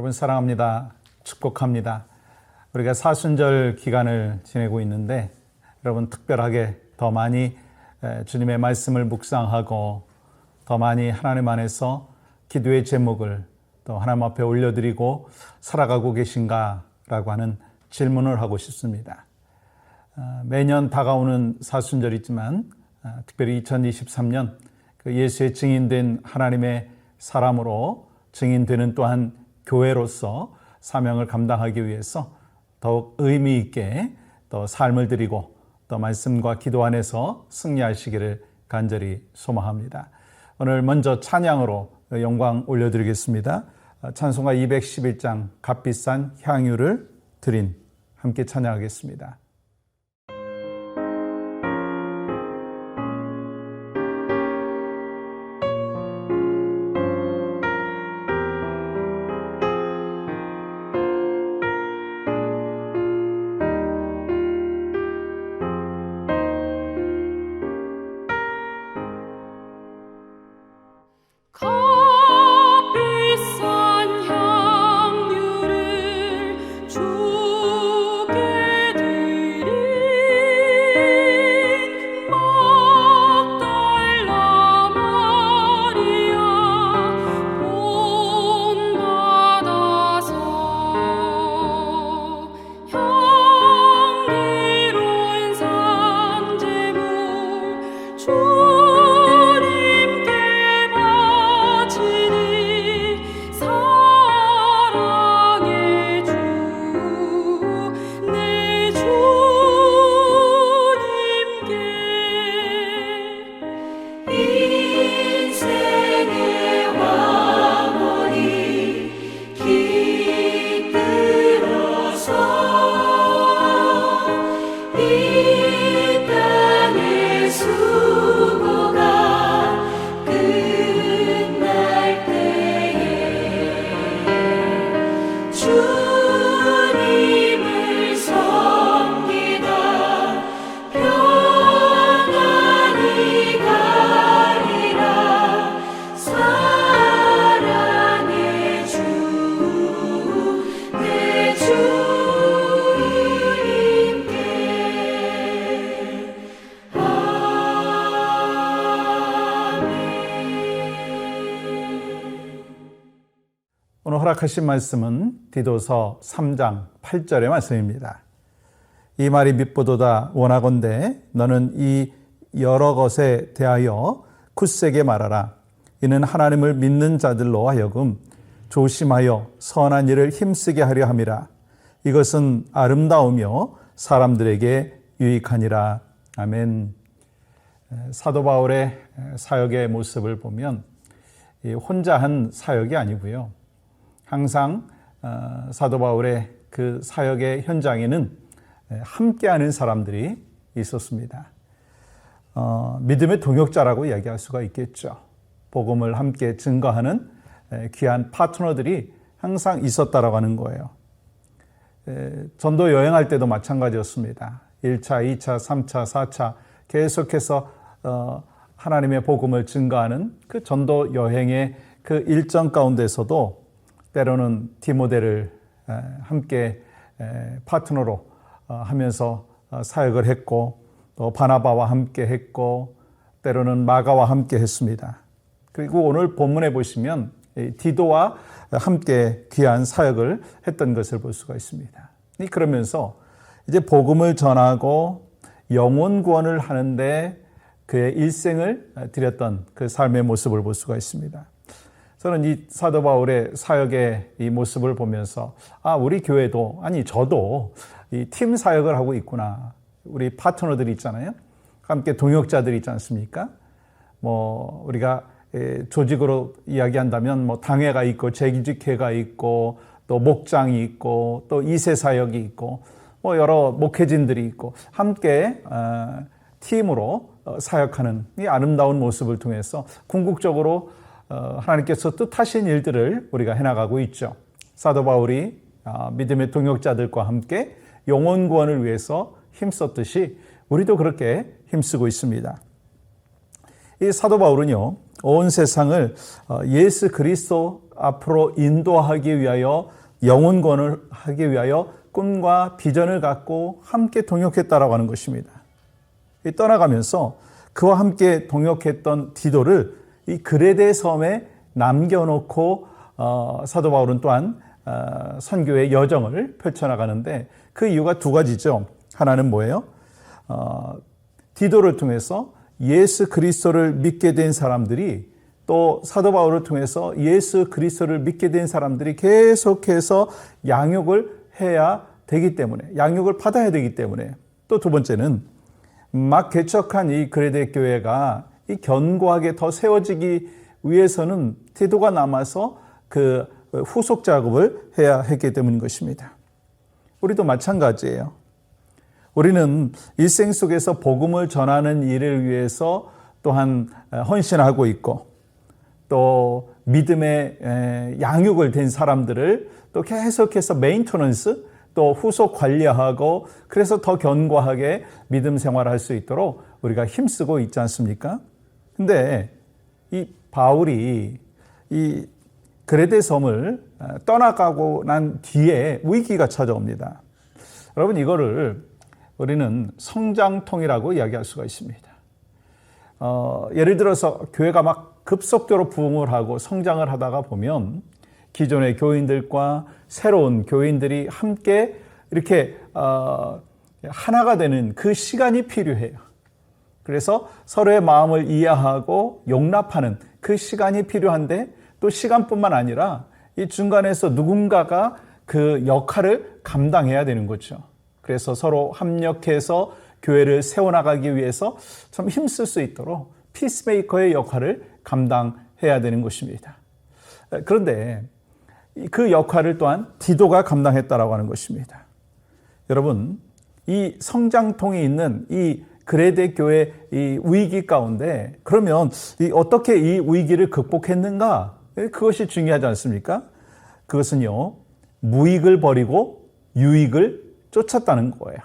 여러분 사랑합니다. 축복합니다. 우리가 사순절 기간을 지내고 있는데 여러분 특별하게 더 많이 주님의 말씀을 묵상하고 더 많이 하나님 안에서 기도의 제목을 또 하나님 앞에 올려드리고 살아가고 계신가라고 하는 질문을 하고 싶습니다. 매년 다가오는 사순절이지만 특별히 2023년 그 예수의 증인된 하나님의 사람으로 증인되는 또한 교회로서 사명을 감당하기 위해서 더욱 의미 있게 또 삶을 드리고 또 말씀과 기도 안에서 승리하시기를 간절히 소망합니다. 오늘 먼저 찬양으로 영광 올려드리겠습니다. 찬송가 211장 값비싼 향유를 드린 함께 찬양하겠습니다. 오늘 허락하신 말씀은 디도서 3장 8절의 말씀입니다. 이 말이 밉보도다 원하건대 너는 이 여러 것에 대하여 굳세게 말하라. 이는 하나님을 믿는 자들로 하여금 조심하여 선한 일을 힘쓰게 하려 함이라. 이것은 아름다우며 사람들에게 유익하니라. 아멘. 사도 바울의 사역의 모습을 보면 혼자 한 사역이 아니고요. 항상 사도 바울의 그 사역의 현장에는 함께하는 사람들이 있었습니다. 믿음의 동역자라고 이야기할 수가 있겠죠. 복음을 함께 증거하는 귀한 파트너들이 항상 있었다라고 하는 거예요. 전도 여행할 때도 마찬가지였습니다. 1차, 2차, 3차, 4차 계속해서 하나님의 복음을 증거하는 그 전도 여행의 그 일정 가운데서도 때로는 디모데를 함께 파트너로 하면서 사역을 했고 또 바나바와 함께 했고 때로는 마가와 함께 했습니다. 그리고 오늘 본문에 보시면 디도와 함께 귀한 사역을 했던 것을 볼 수가 있습니다. 그러면서 이제 복음을 전하고 영혼 구원을 하는데 그의 일생을 드렸던 그 삶의 모습을 볼 수가 있습니다. 저는 이 사도 바울의 사역의 이 모습을 보면서 우리 교회도 저도 이 팀 사역을 하고 있구나. 우리 파트너들이 있잖아요. 함께 동역자들이 있지 않습니까? 우리가 조직으로 이야기한다면 당회가 있고 재직회가 있고 또 목장이 있고 또 2세 사역이 있고 여러 목회진들이 있고 함께 팀으로 사역하는 이 아름다운 모습을 통해서 궁극적으로 하나님께서 뜻하신 일들을 우리가 해나가고 있죠. 사도 바울이 믿음의 동역자들과 함께 영혼 구원을 위해서 힘썼듯이 우리도 그렇게 힘쓰고 있습니다. 이 사도 바울은요, 온 세상을 예수 그리스도 앞으로 인도하기 위하여 영혼권을 하기 위하여 꿈과 비전을 갖고 함께 동역했다라고 하는 것입니다. 떠나가면서 그와 함께 동역했던 디도를 이 그레데 섬에 남겨놓고 사도 바울은 또한 선교의 여정을 펼쳐나가는데 그 이유가 두 가지죠. 하나는 뭐예요? 디도를 통해서 예수 그리스도를 믿게 된 사람들이 또 사도 바울을 통해서 예수 그리스도를 믿게 된 사람들이 계속해서 양육을 해야 되기 때문에, 양육을 받아야 되기 때문에, 또 두 번째는 막 개척한 이 그레데 교회가 이 견고하게 더 세워지기 위해서는 디도가 남아서 그 후속 작업을 해야 했기 때문인 것입니다. 우리도 마찬가지예요. 우리는 일생 속에서 복음을 전하는 일을 위해서 또한 헌신하고 있고 또 믿음의 양육을 된 사람들을 또 계속해서 메인터넌스 또 후속 관리하고 그래서 더 견고하게 믿음 생활을 할 수 있도록 우리가 힘쓰고 있지 않습니까? 근데 이 바울이 이 그레데 섬을 떠나가고 난 뒤에 위기가 찾아옵니다. 여러분 이거를 우리는 성장통이라고 이야기할 수가 있습니다. 예를 들어서 교회가 막 급속도로 부흥을 하고 성장을 하다가 보면 기존의 교인들과 새로운 교인들이 함께 이렇게 하나가 되는 그 시간이 필요해요. 그래서 서로의 마음을 이해하고 용납하는 그 시간이 필요한데 또 시간뿐만 아니라 이 중간에서 누군가가 그 역할을 감당해야 되는 거죠. 그래서 서로 합력해서 교회를 세워나가기 위해서 좀 힘쓸 수 있도록 피스메이커의 역할을 감당해야 되는 것입니다. 그런데 그 역할을 또한 디도가 감당했다라고 하는 것입니다. 여러분, 이 성장통이 있는 이 그레데 교회 이 위기 가운데 그러면 어떻게 이 위기를 극복했는가? 그것이 중요하지 않습니까? 그것은요, 무익을 버리고 유익을 쫓았다는 거예요.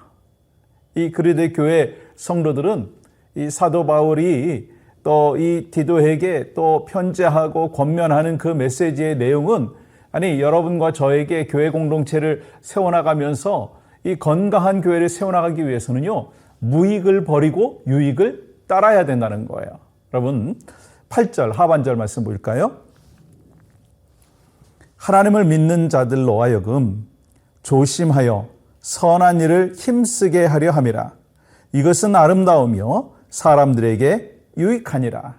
이 그레데 교회 성도들은 이 사도 바울이 또 이 디도에게 또 편지하고 권면하는 그 메시지의 내용은 아니 여러분과 저에게 교회 공동체를 세워나가면서 이 건강한 교회를 세워나가기 위해서는요 무익을 버리고 유익을 따라야 된다는 거예요. 여러분 8절 하반절 말씀 볼까요? 하나님을 믿는 자들로 하여금 조심하여 선한 일을 힘쓰게 하려 함이라. 이것은 아름다우며 사람들에게 유익하니라.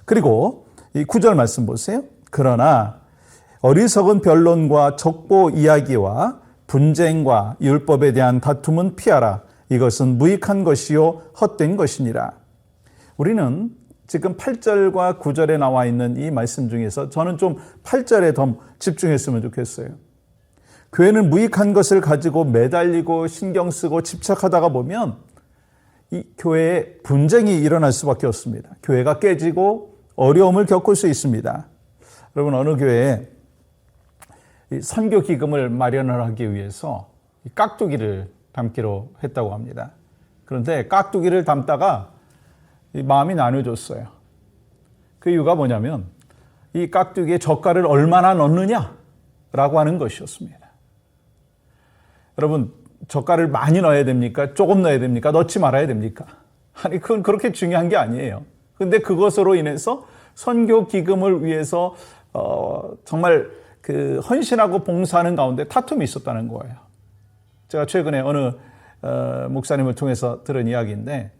그리고 이 9절 말씀 보세요. 그러나 어리석은 변론과 족보 이야기와 분쟁과 율법에 대한 다툼은 피하라. 이것은 무익한 것이요 헛된 것이니라. 우리는 지금 8절과 9절에 나와 있는 이 말씀 중에서 저는 좀 8절에 더 집중했으면 좋겠어요. 교회는 무익한 것을 가지고 매달리고 신경 쓰고 집착하다가 보면 이 교회에 분쟁이 일어날 수밖에 없습니다. 교회가 깨지고 어려움을 겪을 수 있습니다. 여러분 어느 교회에 선교 기금을 마련을 하기 위해서 깍두기를 담기로 했다고 합니다. 그런데 깍두기를 담다가 마음이 나눠졌어요. 그 이유가 뭐냐면 이 깍두기에 젓갈을 얼마나 넣느냐라고 하는 것이었습니다. 여러분 젓갈을 많이 넣어야 됩니까? 조금 넣어야 됩니까? 넣지 말아야 됩니까? 아니 그건 그렇게 중요한 게 아니에요. 그런데 그것으로 인해서 선교 기금을 위해서 정말 그 헌신하고 봉사하는 가운데 다툼이 있었다는 거예요. 제가 최근에 어느 목사님을 통해서 들은 이야기인데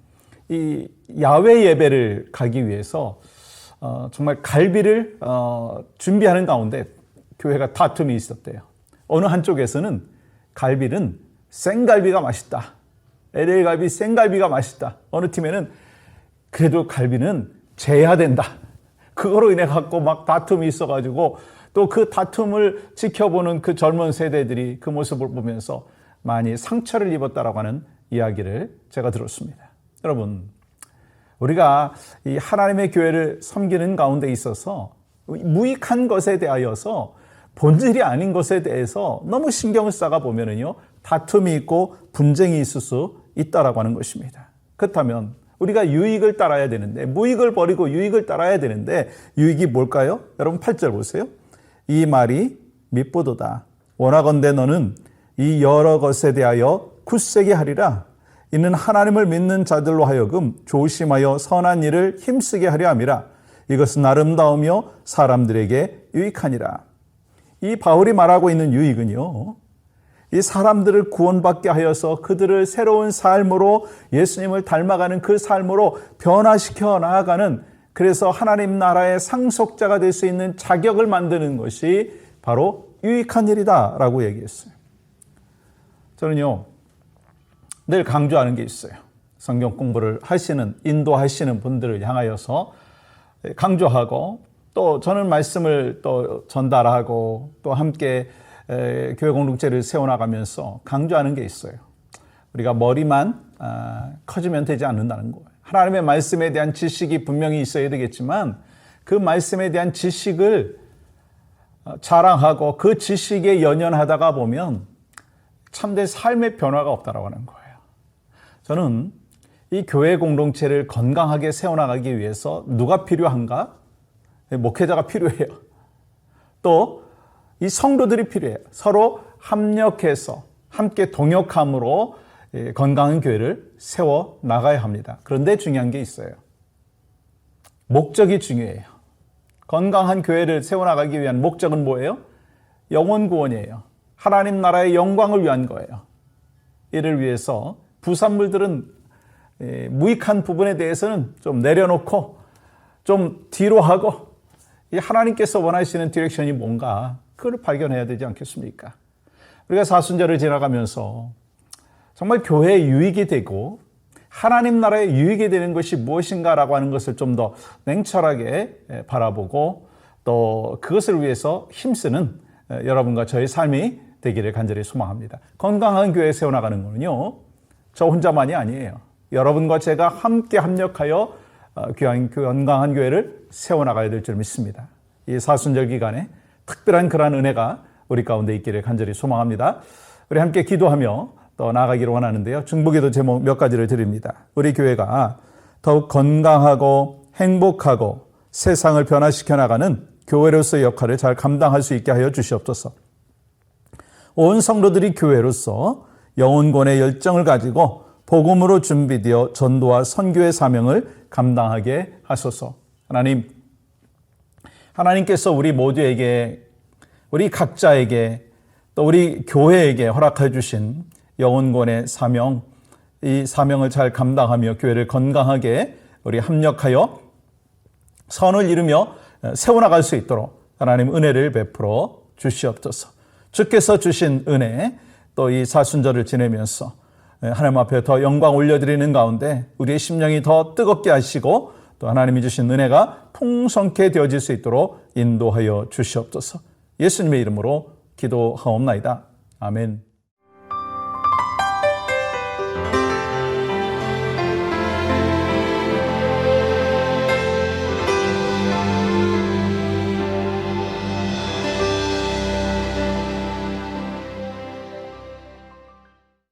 이 야외 예배를 가기 위해서 정말 갈비를 준비하는 가운데 교회가 다툼이 있었대요. 어느 한쪽에서는 갈비는 생갈비가 맛있다. LA 갈비 생갈비가 맛있다. 어느 팀에는 그래도 갈비는 재야 된다. 그거로 인해 갖고 막 다툼이 있어가지고 또 그 다툼을 지켜보는 그 젊은 세대들이 그 모습을 보면서 많이 상처를 입었다라고 하는 이야기를 제가 들었습니다. 여러분, 우리가 이 하나님의 교회를 섬기는 가운데 있어서 무익한 것에 대하여서 본질이 아닌 것에 대해서 너무 신경을 써가 보면은요 다툼이 있고 분쟁이 있을 수 있다라고 하는 것입니다. 그렇다면 우리가 유익을 따라야 되는데, 무익을 버리고 유익을 따라야 되는데, 유익이 뭘까요? 여러분 8절 보세요. 이 말이 밉보도다. 원하건대 너는 이 여러 것에 대하여 굳세게 하리라. 이는 하나님을 믿는 자들로 하여금 조심하여 선한 일을 힘쓰게 하려 함이라. 이것은 아름다우며 사람들에게 유익하니라. 이 바울이 말하고 있는 유익은요, 이 사람들을 구원받게 하여서 그들을 새로운 삶으로 예수님을 닮아가는 그 삶으로 변화시켜 나아가는, 그래서 하나님 나라의 상속자가 될 수 있는 자격을 만드는 것이 바로 유익한 일이다 라고 얘기했어요. 저는요, 늘 강조하는 게 있어요. 성경 공부를 하시는, 인도하시는 분들을 향하여서 강조하고, 또 저는 말씀을 또 전달하고, 또 함께 교회 공동체를 세워나가면서 강조하는 게 있어요. 우리가 머리만 커지면 되지 않는다는 거예요. 하나님의 말씀에 대한 지식이 분명히 있어야 되겠지만, 그 말씀에 대한 지식을 자랑하고 그 지식에 연연하다가 보면 참된 삶의 변화가 없다라고 하는 거예요. 저는 이 교회 공동체를 건강하게 세워나가기 위해서 누가 필요한가? 목회자가 필요해요. 또 이 성도들이 필요해요. 서로 합력해서 함께 동역함으로 건강한 교회를 세워나가야 합니다. 그런데 중요한 게 있어요. 목적이 중요해요. 건강한 교회를 세워나가기 위한 목적은 뭐예요? 영혼 구원이에요. 하나님 나라의 영광을 위한 거예요. 이를 위해서 부산물들은 무익한 부분에 대해서는 좀 내려놓고 좀 뒤로 하고, 이 하나님께서 원하시는 디렉션이 뭔가 그걸 발견해야 되지 않겠습니까? 우리가 사순절을 지나가면서 정말 교회에 유익이 되고 하나님 나라에 유익이 되는 것이 무엇인가라고 하는 것을 좀 더 냉철하게 바라보고, 또 그것을 위해서 힘쓰는 여러분과 저의 삶이 되기를 간절히 소망합니다. 건강한 교회 세워나가는 거는요, 저 혼자만이 아니에요. 여러분과 제가 함께 합력하여 건강한 교회를 세워나가야 될 줄 믿습니다. 이 사순절 기간에 특별한 그러한 은혜가 우리 가운데 있기를 간절히 소망합니다. 우리 함께 기도하며 또 나아가기를 원하는데요. 중보기도 제목 몇 가지를 드립니다. 우리 교회가 더욱 건강하고 행복하고 세상을 변화시켜 나가는 교회로서의 역할을 잘 감당할 수 있게 하여 주시옵소서. 온 성도들이 교회로서 영혼권의 열정을 가지고 복음으로 준비되어 전도와 선교의 사명을 감당하게 하소서. 하나님께서 우리 모두에게, 우리 각자에게, 또 우리 교회에게 허락해 주신 영혼권의 사명, 이 사명을 잘 감당하며 교회를 건강하게 우리 합력하여 선을 이루며 세워나갈 수 있도록 하나님 은혜를 베풀어 주시옵소서. 주께서 주신 은혜, 또 이 사순절을 지내면서 하나님 앞에 더 영광 올려드리는 가운데 우리의 심령이 더 뜨겁게 하시고, 또 하나님이 주신 은혜가 풍성케 되어질 수 있도록 인도하여 주시옵소서. 예수님의 이름으로 기도하옵나이다. 아멘.